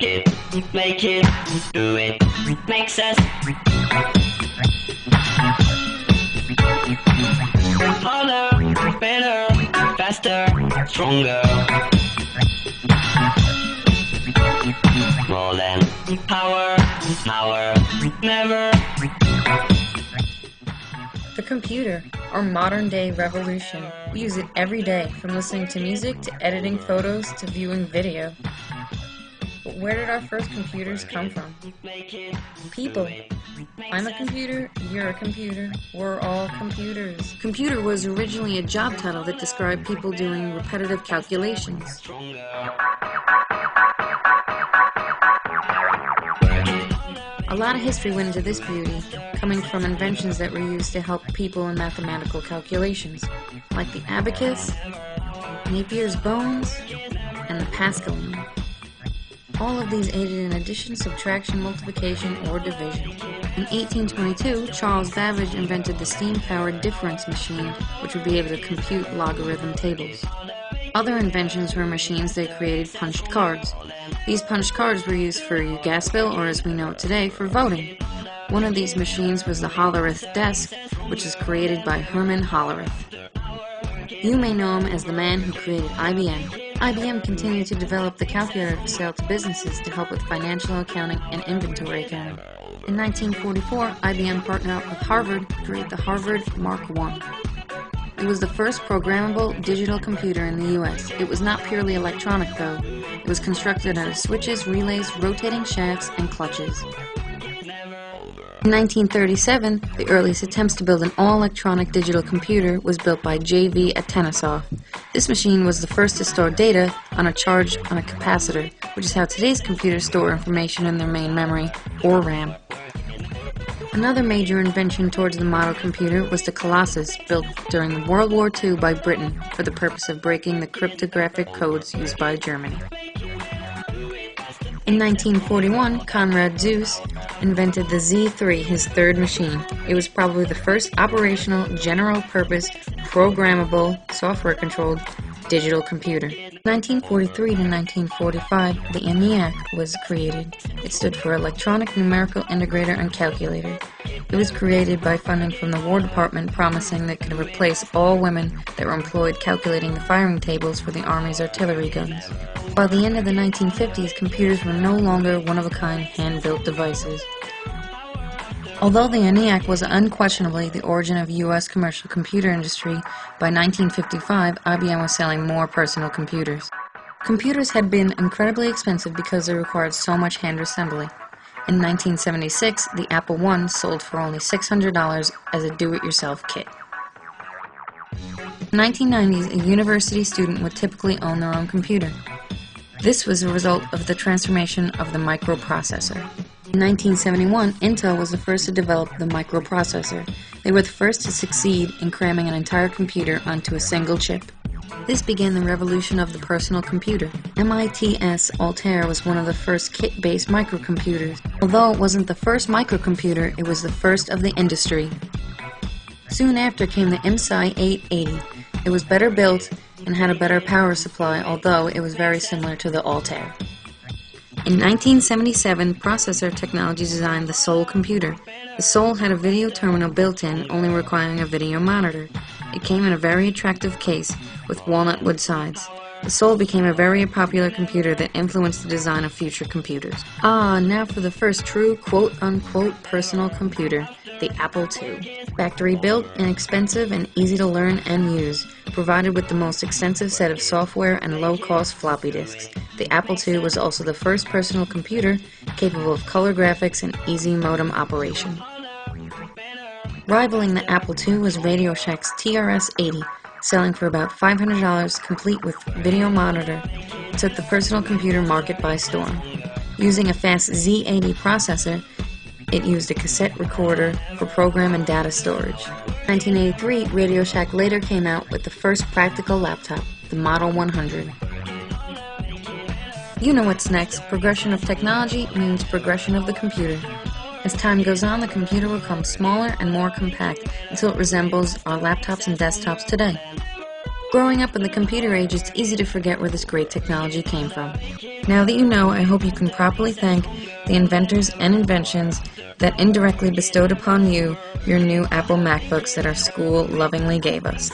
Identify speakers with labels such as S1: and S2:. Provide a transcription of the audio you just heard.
S1: Work it, make it, do it, makes us harder, better, faster, stronger. More than power, never.
S2: The computer, our modern-day revolution. We use it every day, from listening to music to editing photos to viewing video. But where did our first computers come from? People. I'm a computer, you're a computer, we're all computers. Computer was originally a job title that described people doing repetitive calculations. A lot of history went into this beauty, coming from inventions that were used to help people in mathematical calculations, like the abacus, Napier's bones, and the Pascaline. All of these aided in addition, subtraction, multiplication, or division. In 1822, Charles Babbage invented the steam-powered difference machine, which would be able to compute logarithm tables. Other inventions were machines that created punched cards. These punched cards were used for your gas bill, or as we know it today, for voting. One of these machines was the Hollerith desk, which was created by Herman Hollerith. You may know him as the man who created IBM. IBM continued to develop the calculator for sale to businesses to help with financial accounting and inventory accounting. In 1944, IBM partnered up with Harvard to create the Harvard Mark I. It was the first programmable digital computer in the U.S. It was not purely electronic, though. It was constructed out of switches, relays, rotating shafts, and clutches. In 1937, the earliest attempts to build an all-electronic digital computer was built by J.V. Atanasoff. This machine was the first to store data on a charge on a capacitor, which is how today's computers store information in their main memory, or RAM. Another major invention towards the model computer was the Colossus, built during World War II by Britain for the purpose of breaking the cryptographic codes used by Germany. In 1941, Konrad Zuse invented the Z3, his third machine. It was probably the first operational, general-purpose, programmable, software-controlled digital computer. 1943 to 1945, the ENIAC was created. It stood for Electronic Numerical Integrator and Calculator. It was created by funding from the War Department, promising that it could replace all women that were employed calculating the firing tables for the Army's artillery guns. By the end of the 1950s, computers were no longer one-of-a-kind hand-built devices. Although the ENIAC was unquestionably the origin of U.S. commercial computer industry, by 1955, IBM was selling more personal computers. Computers had been incredibly expensive because they required so much hand assembly. In 1976, the Apple I sold for only $600 as a do-it-yourself kit. In the 1990s, a university student would typically own their own computer. This was a result of the transformation of the microprocessor. In 1971, Intel was the first to develop the microprocessor. They were the first to succeed in cramming an entire computer onto a single chip. This began the revolution of the personal computer. MIT's Altair was one of the first kit-based microcomputers. Although it wasn't the first microcomputer, it was the first of the industry. Soon after came the MSI 880. It was better built and had a better power supply, although it was very similar to the Altair. In 1977, Processor Technologies designed the Sol computer. The Sol had a video terminal built in, only requiring a video monitor. It came in a very attractive case with walnut wood sides. The Sol became a very popular computer that influenced the design of future computers. Now for the first true quote-unquote personal computer, the Apple II. Factory-built, inexpensive, and easy to learn and use, provided with the most extensive set of software and low-cost floppy disks. The Apple II was also the first personal computer capable of color graphics and easy modem operation. Rivaling the Apple II was Radio Shack's TRS-80, selling for about $500 complete with video monitor. It took the personal computer market by storm. Using a fast Z80 processor, it used a cassette recorder for program and data storage. In 1983, Radio Shack later came out with the first practical laptop, the Model 100. You know what's next. Progression of technology means progression of the computer. As time goes on, the computer will become smaller and more compact until it resembles our laptops and desktops today. Growing up in the computer age, it's easy to forget where this great technology came from. Now that you know, I hope you can properly thank the inventors and inventions that indirectly bestowed upon you your new Apple MacBooks that our school lovingly gave us.